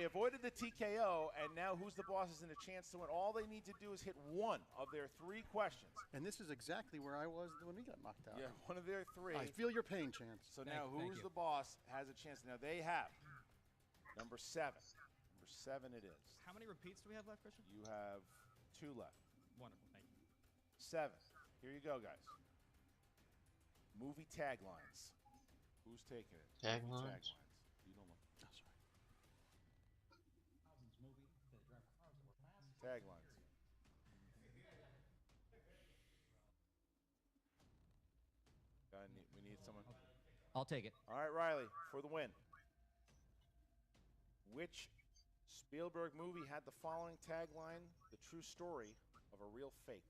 avoided the TKO, and now who's the boss is in a chance to win. All they need to do is hit 1 of their 3 questions. And this is exactly where I was when we got knocked out. Yeah, 1 of their 3. I feel your pain, Chance. So now who's the boss has a chance. Now they have number 7. Number 7 it is. How many repeats do we have left, Christian? You have 2 left. Wonderful, thank you. 7. Here you go, guys. Movie taglines. Who's taking it? Taglines? Taglines. You don't look. Oh, sorry. Taglines. We need someone. I'll take it. All right, Reilly, for the win. Which Spielberg movie had the following tagline, the true story of a real fake?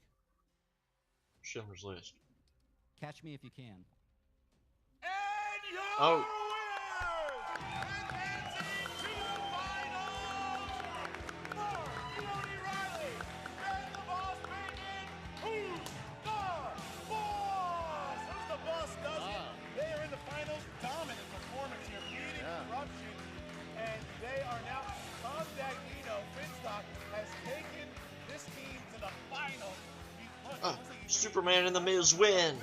Schindler's List. Catch me if you can. And your Oh. winners, advancing to the finals, Superman and the Miz win.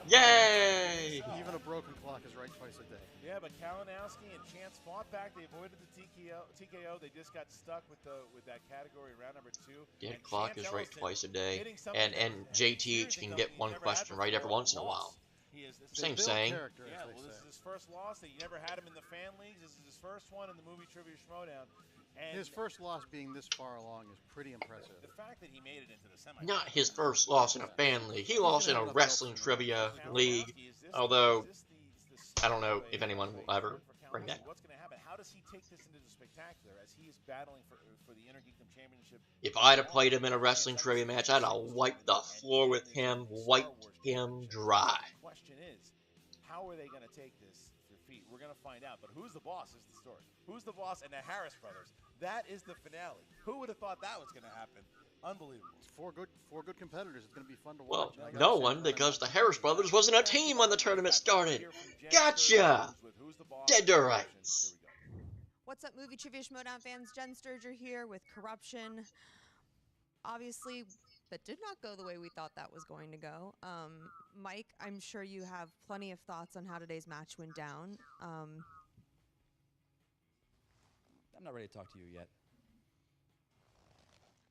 Yay! Even a broken clock is right twice a day. Yeah, but Kalinowski and Chance fought back. They avoided the TKO. They just got stuck with that category in round number 2. Dead And clock Chance is right Ellison twice a day, hitting something and that JTH can get one question right every once in a while. Same saying. Yeah, well, this is his first loss. He never had him in the fan leagues. This is his first one in the movie trivia Schmoedown. And his first loss being this far along is pretty impressive. the fact that he made it into the semifinals. Not his first loss in a fan league. He lost in a wrestling trivia league, although I don't know if anyone will ever bring that. What's going to happen? How does he take this into the spectacular as he is battling for the Intergeekdom Championship? If I'd have played him in a wrestling trivia match, I'd have wiped the floor with him, wiped him dry. The question is, how are they going to take this defeat? We're going to find out. But who's the boss is the story. Who's the boss? And the Harris brothers. That is the finale. Who would have thought that was going to happen? Unbelievable. It's four good competitors. It's going to be fun to Well, watch. no one, because the Harris brothers wasn't a team when the tournament started. Gotcha! Dead to rights. What's up, Movie Trivia Schmoedown fans? Jen Sturger here with KOrupption. Obviously, that did not go the way we thought that was going to go. Mike, I'm sure you have plenty of thoughts on how today's match went down. I'm not ready to talk to you yet.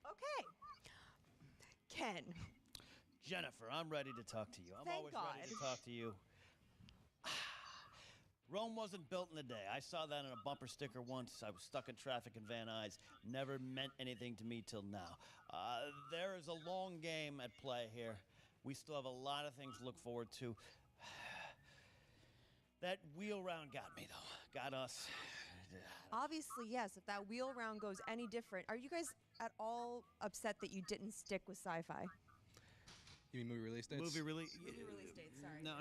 Okay. Ken. Jennifer, I'm ready to talk to you. I'm Thank always God. ready to talk to you. Rome wasn't built in a day. I saw that in a bumper sticker once. I was stuck in traffic in Van Nuys. Never meant anything to me till now. There is a long game at play here. We still have a lot of things to look forward to. That wheel round got me, though. Got us. Obviously, yes. If that wheel round goes any different, are you guys at all upset that you didn't stick with sci-fi? You mean movie release dates? Movie release dates, sorry. No,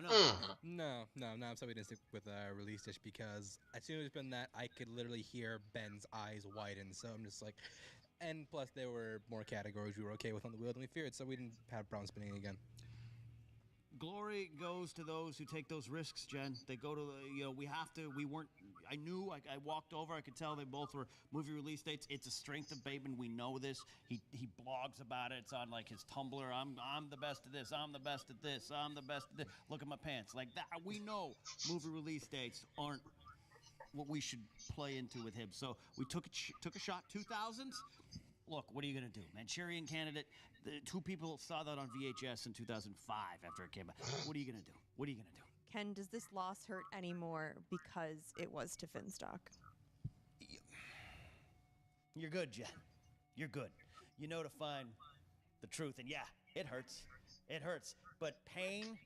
I'm sorry we didn't stick with release dates because as soon as it's been that, I could literally hear Ben's eyes widen. So I'm just like, and plus there were more categories we were okay with on the wheel than we feared, so we didn't have problems spinning again. Glory goes to those who take those risks, Jen. They go to the, we have to, we weren't, I knew, I walked over, I could tell they both were movie release dates. It's a strength of Bateman, we know this. He blogs about it, it's on like his Tumblr, I'm the best at this, I'm the best at this, I'm the best at this. Look at my pants, like that. We know movie release dates aren't what we should play into with him. So we took a shot, 2000s. Look, what are you going to do? Manchurian Candidate, the two people saw that on VHS in 2005 after it came out. What are you going to do? What are you going to do? Ken, does this loss hurt anymore because it was to Finstock? You're good, Jen. You're good. You know to find the truth. And yeah, it hurts. It hurts. But pain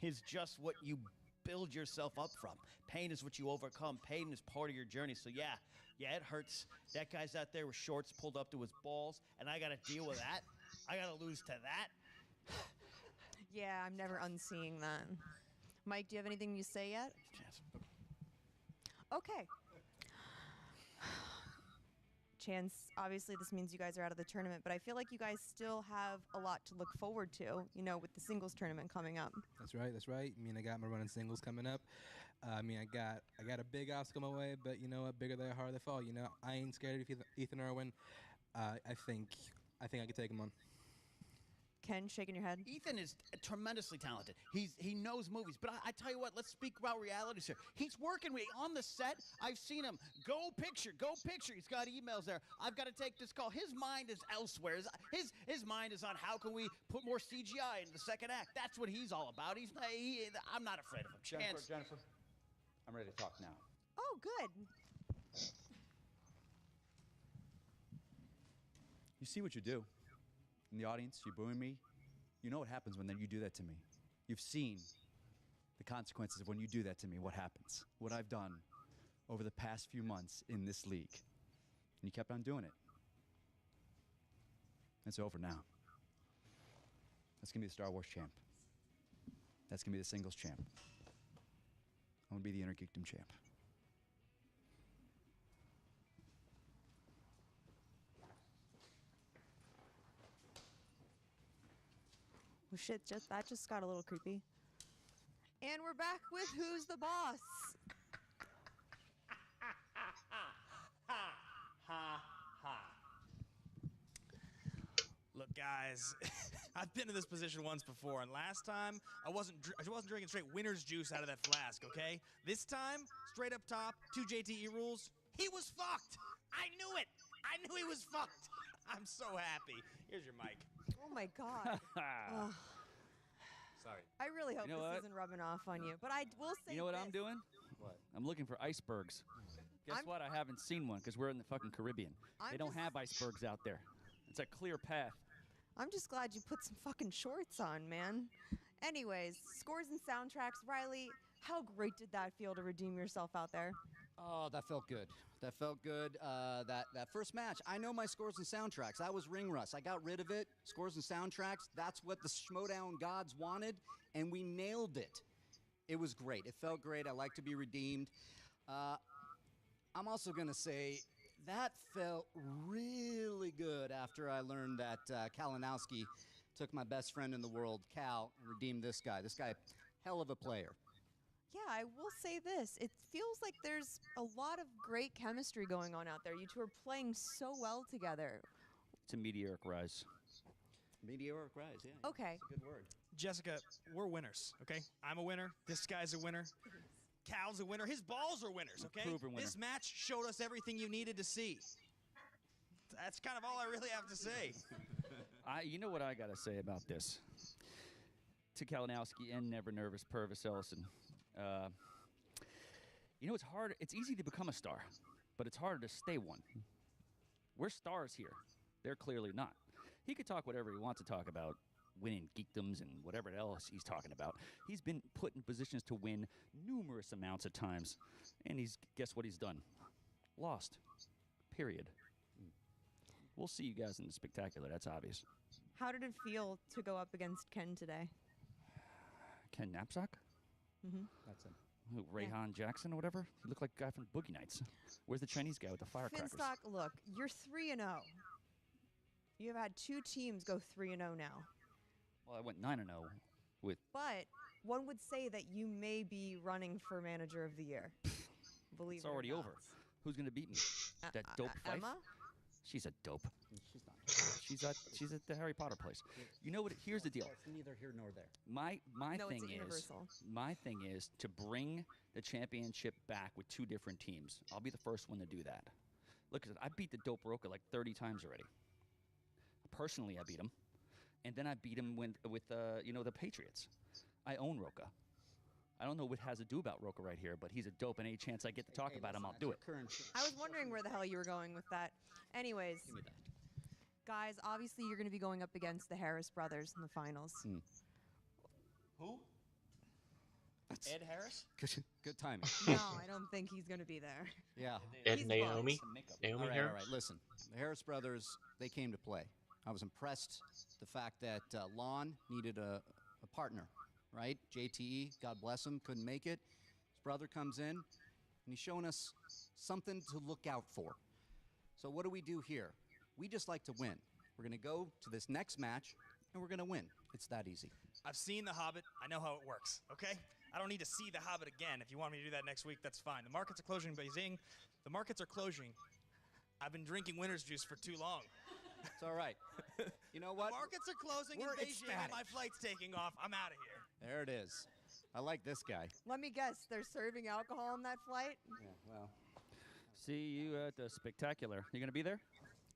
is just what you build yourself up from. Pain is what you overcome. Pain is part of your journey. So yeah, it hurts. That guy's out there with shorts pulled up to his balls, and I got to deal with that. I got to lose to that. Yeah, I'm never unseeing that. Mike, do you have anything you say yet? Okay. Chance, obviously this means you guys are out of the tournament, but I feel like you guys still have a lot to look forward to, with the singles tournament coming up. That's right. I mean, I got my run in singles coming up. I got a big obstacle my way, but you know what? Bigger they are, harder they fall. I ain't scared of Ethan Irwin. I think I can take him on. Ken, shaking your head. Ethan is tremendously talented. He knows movies, but I tell you what, let's speak about realities here. He's working on the set. I've seen him. Go picture. He's got emails there. I've got to take this call. His mind is elsewhere. His mind is on how can we put more CGI in the second act. That's what he's all about. I'm not afraid of him. Jennifer, I'm ready to talk now. Oh, good. You see what you do. In the audience, you're booing me. You know what happens when you do that to me. You've seen the consequences of when you do that to me, what happens. What I've done over the past few months in this league. And you kept on doing it. It's over now. That's going to be the Star Wars champ. That's going to be the singles champ. I'm going to be the Intergeekdom champ. Well, shit, that just got a little creepy. And we're back with Who's the Boss? Look, guys, I've been in this position once before, and last time I wasn't drinking straight winner's juice out of that flask. Okay, this time straight up top, 2 JTE rules. He was fucked. I knew it. I knew he was fucked. I'm so happy. Here's your mic. Oh my God. Ugh. Sorry. I really hope You know this what? isn't rubbing off on you, but I will say You know what this. I'm doing? What? I'm looking for icebergs. Guess what? I haven't seen one because we're in the fucking Caribbean. They don't have icebergs out there. It's a clear path. I'm just glad you put some fucking shorts on, man. Anyways, scores and soundtracks. Reilly, how great did that feel to redeem yourself out there? Oh, that felt good. That felt good. That first match, I know my scores and soundtracks. That was ring rust. I got rid of it. Scores and soundtracks, that's what the Schmoedown gods wanted, and we nailed it. It was great. It felt great. I like to be redeemed. I'm also going to say that felt really good after I learned that Kalinowski took my best friend in the world, Cal, and redeemed this guy. This guy, hell of a player. Yeah, I will say this. It feels like there's a lot of great chemistry going on out there. You two are playing so well together. It's a meteoric rise. Meteoric rise, yeah. Okay. That's a good word. Jessica, we're winners, okay? I'm a winner. This guy's a winner. Cal's a winner. His balls are winners, okay? Proven winner. This match showed us everything you needed to see. That's kind of all I really have to say. You know what I got to say about this? To Kalinowski and Never Nervous Purvis Ellison. You know, it's hard. It's easy to become a star, but it's harder to stay one. We're stars here. They're clearly not. He could talk whatever he wants to talk about, winning geekdoms and whatever else he's talking about. He's been put in positions to win numerous amounts of times, and guess what he's done? Lost. Period. We'll see you guys in the spectacular. That's obvious. How did it feel to go up against Ken today? Ken Knapsack? Mm-hmm. That's him. Who, Rayhan Jackson or whatever? He looked like a guy from Boogie Nights. Where's the Chinese guy with the firecrackers? Finstock, look, you're 3-0. You have had 2 teams go 3-0 now. Well, I went 9-0 with... But one would say that you may be running for Manager of the Year. Believe It's it or already not. over. Who's going to beat me? That dope Fife? Emma? She's a dope. She's not. She's at the Harry Potter place. You know what? Here's the deal. It's neither here nor there. My No, it's thing a is universal. my thing is to bring the championship back with 2 different teams. I'll be the first one to do that. Look, I beat the Dope Roca like 30 times already. Personally, I beat him, and then I beat him with the Patriots. I own Roca. I don't know what has to do about Roca right here, but he's a dope, and any chance I get to talk about him, I'll do it. I was wondering where the hell you were going with that. Anyways, Give me that. guys, obviously you're going to be going up against the Harris brothers in the finals. Who? Ed Harris? Good timing. No, I don't think he's going to be there. Yeah. Ed He's Naomi? bugged. Naomi all right, Harris? all right. Listen, the Harris brothers, they came to play. I was impressed the fact that Lon needed a partner, right? JTE, God bless him, couldn't make it. His brother comes in, and he's showing us something to look out for. So what do we do here? We just like to win. We're going to go to this next match, and we're going to win. It's that easy. I've seen The Hobbit. I know how it works, okay? I don't need to see The Hobbit again. If you want me to do that next week, that's fine. The markets are closing in Beijing. The markets are closing. I've been drinking winter's juice for too long. It's all right. You know what? The markets are closing We're in Beijing and ecstatic. my flight's taking off. I'm out of here. There it is. I like this guy. Let me guess, they're serving alcohol on that flight? Yeah, well. See you at the spectacular. You gonna be there?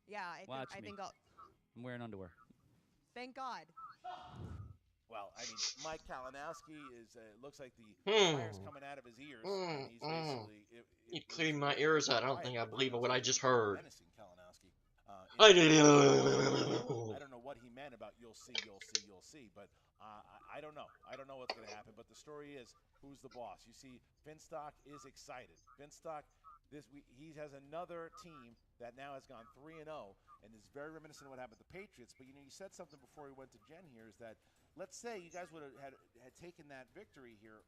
Yeah, Watch I me. think I'll. I'm wearing underwear. Thank God. Well, I mean, Mike Kalinowski is looks like the Hmm. fire's coming out of his ears. and he's basically You cleaned my ears out. I don't think I believe what I just heard. menacing Kalinowski. I I don't know what he meant about you'll see, but I don't know. I don't know what's going to happen. But the story is, who's the boss? You see, Finstock is excited. Finstock, he has another team that now has gone 3-0, and is very reminiscent of what happened with the Patriots. But you said something before we went to Jen here, is that let's say you guys would have had taken that victory here.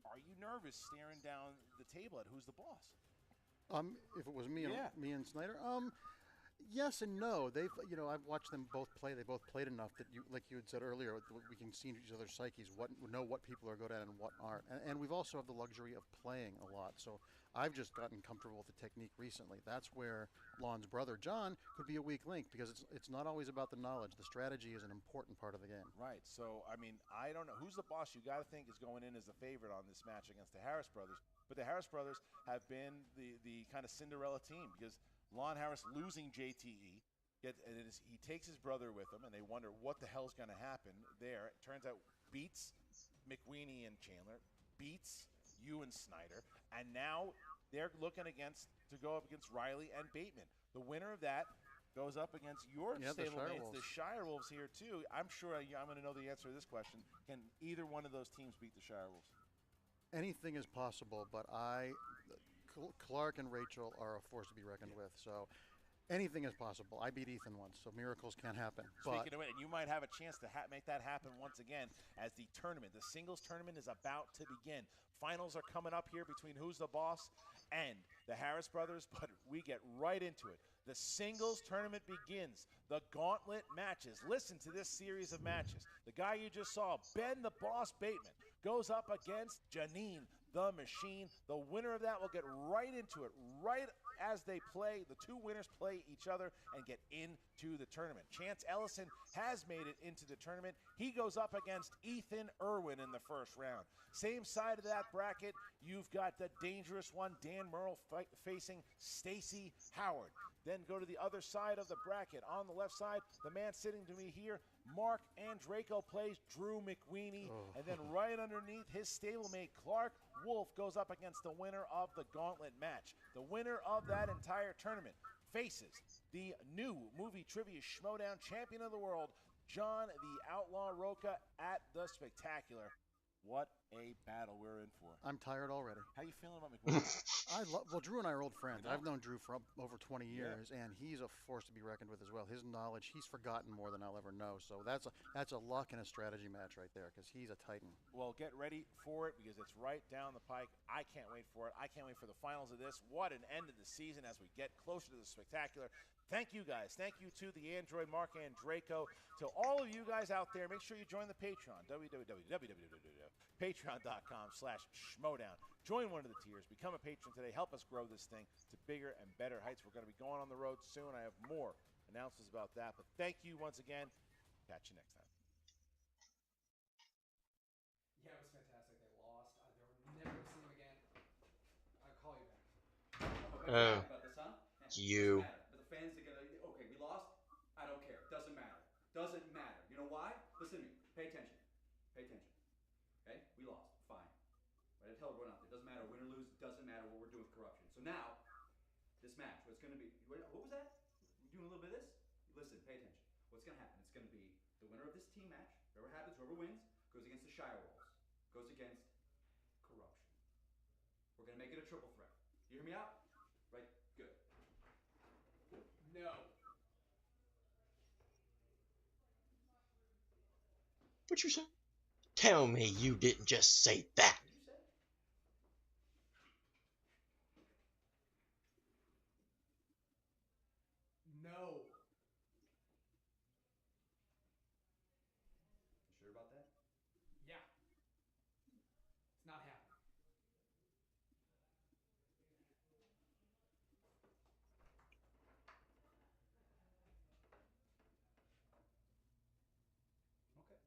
Are you nervous staring down the table at who's the boss? If it was me, Yeah. me and Snyder, yes and no. They've, I've watched them both play. They both played enough that like you had said earlier, we can see each other's psyches, know what people are good at and what aren't. And we've also have the luxury of playing a lot. So I've just gotten comfortable with the technique recently. That's where Lon's brother, John, could be a weak link because it's not always about the knowledge. The strategy is an important part of the game. Right. So, I mean, I don't know. Who's the boss you got to think is going in as the favorite on this match against the Harris brothers? But the Harris brothers have been the kind of Cinderella team because Lon Harris losing JTE, he takes his brother with him, and they wonder what the hell's going to happen there. It turns out beats McWeeny and Chandler, beats you and Snyder, and now they're looking to go up against Reilly and Bateman. The winner of that goes up against your stablemates, the Shire Wolves here too. I'm sure I'm going to know the answer to this question. Can either one of those teams beat the Shire Wolves? Anything is possible, but Clark and Rachel are a force to be reckoned with. So anything is possible. I beat Ethan once, so miracles can happen. Speaking of it, you might have a chance to make that happen once again as the singles tournament is about to begin. Finals are coming up here between Who's the Boss and the Harris brothers, but we get right into it. The singles tournament begins. The gauntlet matches. Listen to this series of matches. The guy you just saw, Ben the Boss Bateman, goes up against Janine the Machine. The winner of that will get right into it, right as they play. The two winners play each other and get into the tournament. Chance Ellison has made it into the tournament. He goes up against Ethan Irwin in the first round. Same side of that bracket, you've got the dangerous one, Dan Merle, facing Stacy Howard. Then go to the other side of the bracket. On the left side, the man sitting to me here, Mark Andreyko, plays Drew McWeeny. And then right underneath, his stablemate, Clark Wolf, goes up against the winner of the gauntlet match. The winner of that entire tournament faces the new movie trivia Schmoedown champion of the world, John the Outlaw Roca, at the Spectacular. What a battle we're in for. I'm tired already. How you feeling about McWeeny? Well, Drew and I are old friends. I've known Drew for over 20 years, and he's a force to be reckoned with as well. His knowledge, he's forgotten more than I'll ever know. So that's a luck and a strategy match right there because he's a titan. Well, get ready for it because it's right down the pike. I can't wait for it. I can't wait for the finals of this. What an end of the season as we get closer to the Spectacular. Thank you, guys. Thank you to the Android, Mark Andreyko. To all of you guys out there, make sure you join the Patreon, www.patreon.com/Schmoedown. Join one of the tiers. Become a patron today. Help us grow this thing to bigger and better heights. We're going to be going on the road soon. I have more announcements about that. But thank you once again. Catch you next time. Yeah, it was fantastic. They lost. They're never going to see them again. I'll call you back. About this, huh? You. But the fans are gonna. Okay, we lost. I don't care. Doesn't matter. Doesn't matter. You know why? Listen to me. Pay attention. Pay attention. Okay? We lost. Fine. Right? I tell everyone out there. Doesn't matter. Win or lose. Doesn't matter what we're doing with corruption. So now, this match. What's going to be? What was that? You doing a little bit of this? Listen. Pay attention. What's going to happen? It's going to be the winner of this team match. Whoever happens, whoever wins, goes against the Shire Wolves. Goes against corruption. We're going to make it a triple threat. You hear me out? Right? Good. No. What you say? Tell me you didn't just say that. No. You sure about that? Yeah. It's not happening. Okay.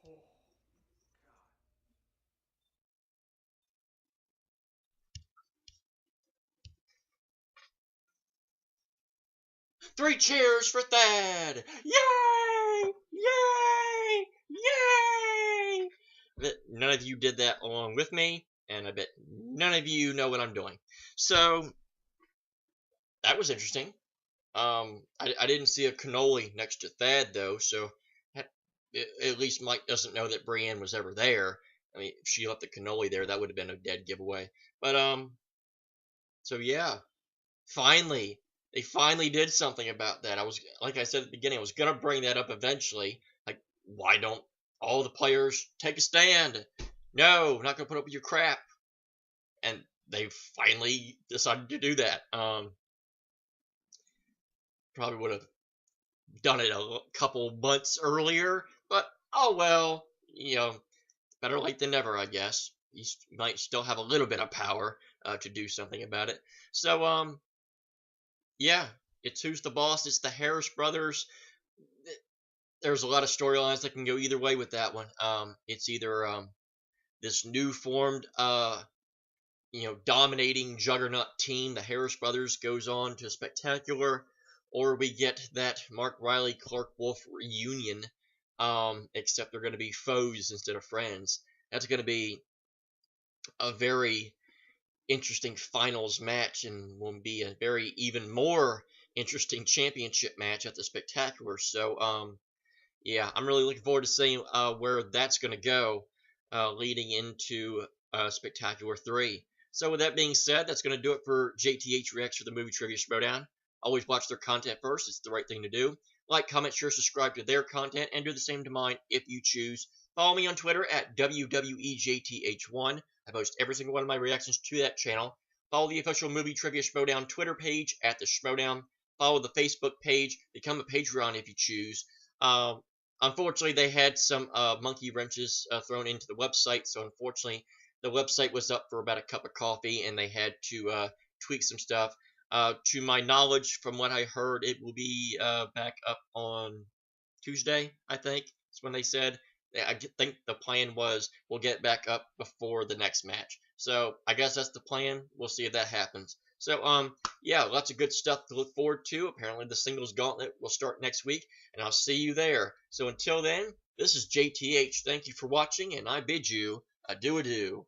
Oh. 3 cheers for Thad! Yay! Yay! Yay! But none of you did that along with me, and I bet none of you know what I'm doing. So, that was interesting. I didn't see a cannoli next to Thad, though, so at least Mike doesn't know that Brienne was ever there. I mean, if she left the cannoli there, that would have been a dead giveaway. But, so yeah. Finally. They finally did something about that. Like I said at the beginning, I was going to bring that up eventually. Like, why don't all the players take a stand? No, not going to put up with your crap. And they finally decided to do that. Probably would have done it a couple months earlier, but oh well, better late than never, I guess. You might still have a little bit of power to do something about it. So, yeah, it's who's the boss. It's the Harris brothers. There's a lot of storylines that can go either way with that one. It's either this new formed, dominating juggernaut team, the Harris brothers, goes on to spectacular, or we get that Mark Reilly Clark Wolf reunion, except they're going to be foes instead of friends. That's going to be a very interesting finals match, and will be a very even more interesting championship match at the spectacular. So, yeah, I'm really looking forward to seeing where that's going to go, leading into Spectacular 3. So with that being said, that's going to do it for JTH Reacts for the Movie Trivia Schmoedown. Always watch their content first. It's the right thing to do. Like, comment, share, subscribe to their content, and do the same to mine if you choose. Follow me on Twitter at WWEJTH1. I post every single one of my reactions to that channel. Follow the official Movie Trivia Schmoedown Twitter page at the Schmoedown. Follow the Facebook page. Become a Patreon if you choose. Unfortunately, they had some monkey wrenches thrown into the website, so unfortunately, the website was up for about a cup of coffee, and they had to tweak some stuff. To my knowledge, from what I heard, it will be back up on Tuesday, I think. That's when they said. I think the plan was we'll get back up before the next match. So I guess that's the plan. We'll see if that happens. So, yeah, lots of good stuff to look forward to. Apparently, the singles gauntlet will start next week, and I'll see you there. So until then, this is JTH. Thank you for watching, and I bid you adieu.